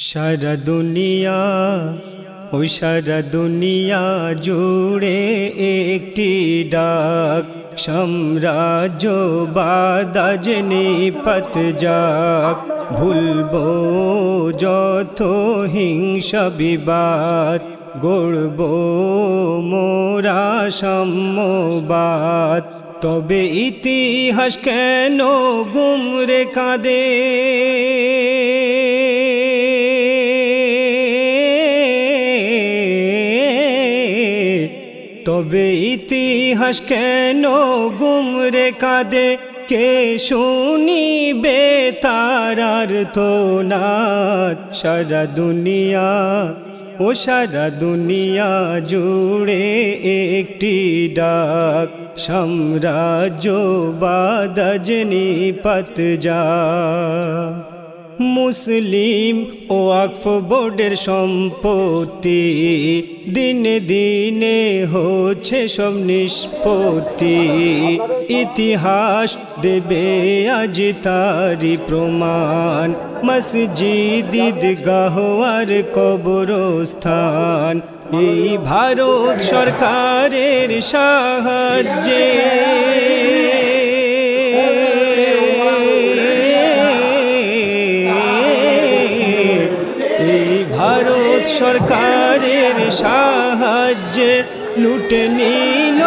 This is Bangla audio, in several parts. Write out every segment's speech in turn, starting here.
সারা দুনিয়া ও সারা দুনিয়া জুড়ে একটি ডাক, সাম্রাজ্য বাদাজ নিপাত যাক। ভুলবো যত হিংসা বিবাদ, গড়বো মোরা সাম্যবাদ। তবে ইতিহাস কেন গুমরে কাঁদে? তবে ইতিহাস কেন গুমরে কাঁদে? কে শুনিবে তার আর্তনাদ? সারা দুনিয়া ও সারা দুনিয়া জুড়ে একটি ডাক, সাম্রাজ্য বাদাজ নিপাত যাক। মুসলিম ও ওয়াকফ বোর্ডের সম্পত্তি দিনে দিনে হচ্ছে সব নিষ্পত্তি। ইতিহাস দেবে আজ তারি প্রমাণ, মসজিদ ঈদগাহ আর কবরস্থান এই ভারত সরকারের সাহায্যে। ভারত সরকারের সাহায্যে লুটে নিল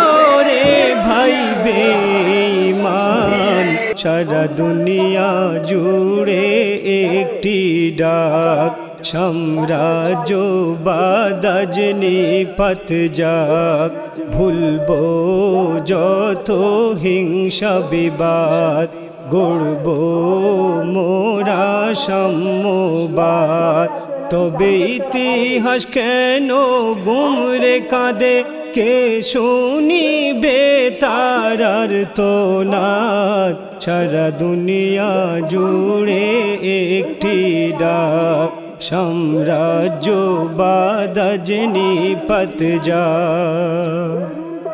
রে ভাই বেঈমান। সারা দুনিয়া জুড়ে একটি ডাক, সাম্রাজ্য বাদাজ নিপাত যাক। ভুলবো যত হিংসা বিবাদ, গড়বো মোরা সাম্যবাদ। তবে ইতিহাস কেন গুমরে কাঁদে? কে শুনিবে তার আর্তনাদ? সারা দুনিয়া জুড়ে একটি ডাক, সাম্রাজ্য বাদাজ নিপাত যাক।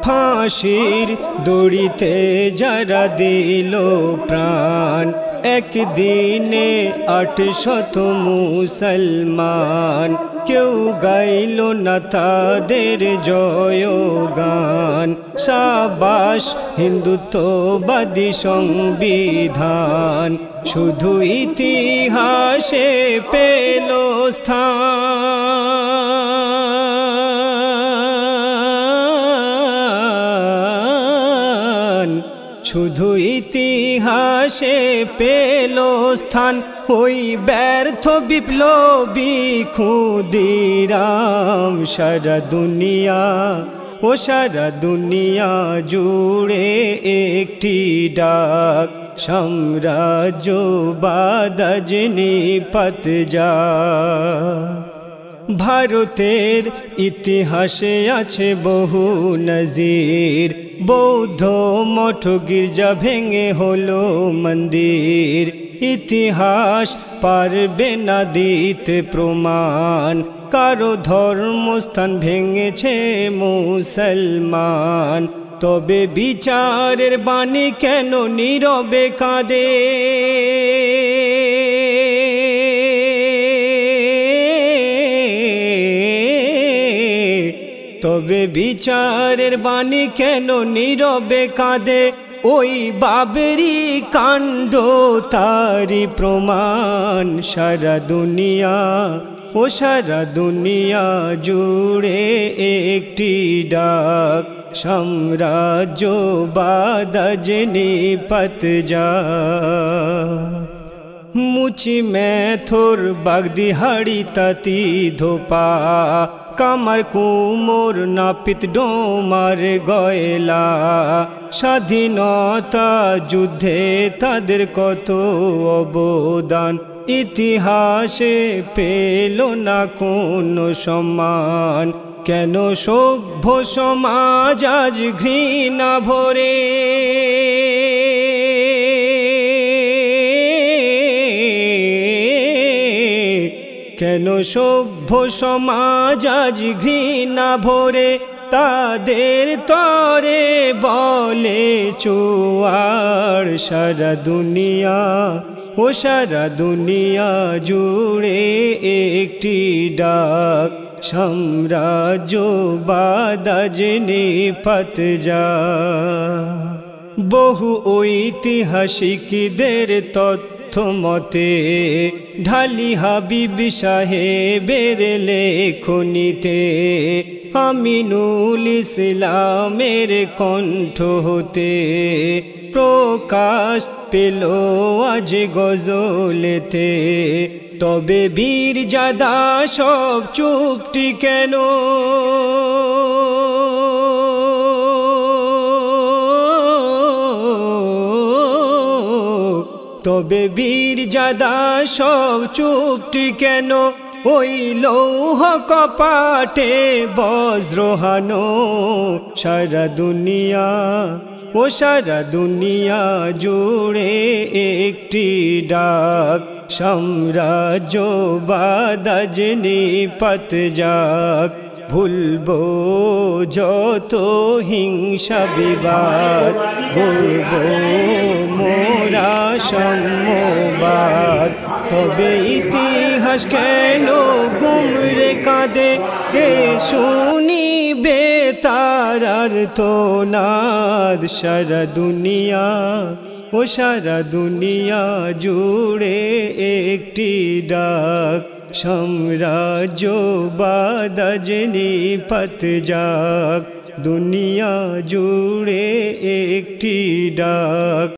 ফাঁসির দড়িতে যারা দিল প্রাণ, একদিনে 800 মুসলমান। কেউ গাইল না তাদের জয়গান। সাবাস হিন্দুত্ববাদী সংবিধান, শুধু ইতিহাসে পেল স্থান। শুধু ইতিহাসে পেল স্থান ওই ব্যর্থ বিপ্লবী ক্ষুদিরাম। সারা দুনিয়া ও সারা দুনিয়া জুড়ে একটি ডাক, সাম্রাজ্য বাদাজ নিপাত যাক। ভারতের ইতিহাসে আছে বহু নজির, বৌদ্ধ মঠ গির্জা ভেঙে হলো মন্দির। ইতিহাস পারবে না দিতে প্রমাণ, কারো ধর্মস্থান ভেঙেছে মুসলমান। তবে বিচারের বাণী কেন নীরবে কাঁদে? তবে বিচারের বাণী কেন নীরবে কাঁদে? ওই বাবরি কাণ্ড তারি প্রমাণ। সারা দুনিয়া ও সারা দুনিয়া জুড়ে একটি ডাক, সাম্রাজ্য বাদাজ নিপাত যাক। মুচি মেথর বাগদিহাড়ি তাঁতি ধোপা, কামার কুমোর নাপিত ডোমার গয়লা। স্বাধীনতা যুদ্ধে তাদের কত অবদান, ইতিহাসে পেল না কোনো সম্মান। কেন সভ্য সমাজ আজ ঘৃণা ভরে? কেন সভ্য সমাজ আজ ঘৃণা ভরে? তাদের তরে বলে চুয়ার। সারা দুনিয়া ও সারা দুনিয়া জুড়ে একটি ডাক, সাম্রাজ্যবাদ আজ নিপাত যায়। বহু ঐতিহাসিকদের তথ্য মতে ঢালি হাবিব সাহেবের লেখনীতে আমিনুল ইসলামের কণ্ঠ হতে প্রকাশ পেল আজ গজলেতে। তবে বীরজাদা সব চুপটি কেন, তবে বীরজাদা সব চুপটি কেন, ওই লৌহ কপাটে বজ্রহানো। সারা দুনিয়া ও সারা দুনিয়া জুড়ে একটি ডাক, সাম্রাজ্যবাদ আজ নিপাত যাক। ভুলবো যত হিংসা বিবাদ, গড়ব মোরা সাম্যবাদ। তবে ইতিহাস কেন গুমরে কাঁদে, কে শুনিবে তার আর্তনাদ। সারা দুনিয়া ও সারা দুনিয়া জুড়ে একটি ডাক, সাম্রাজ্যবাদ আজ নিপাত যাক। দুনিয়া জুড়ে একটি ডাক।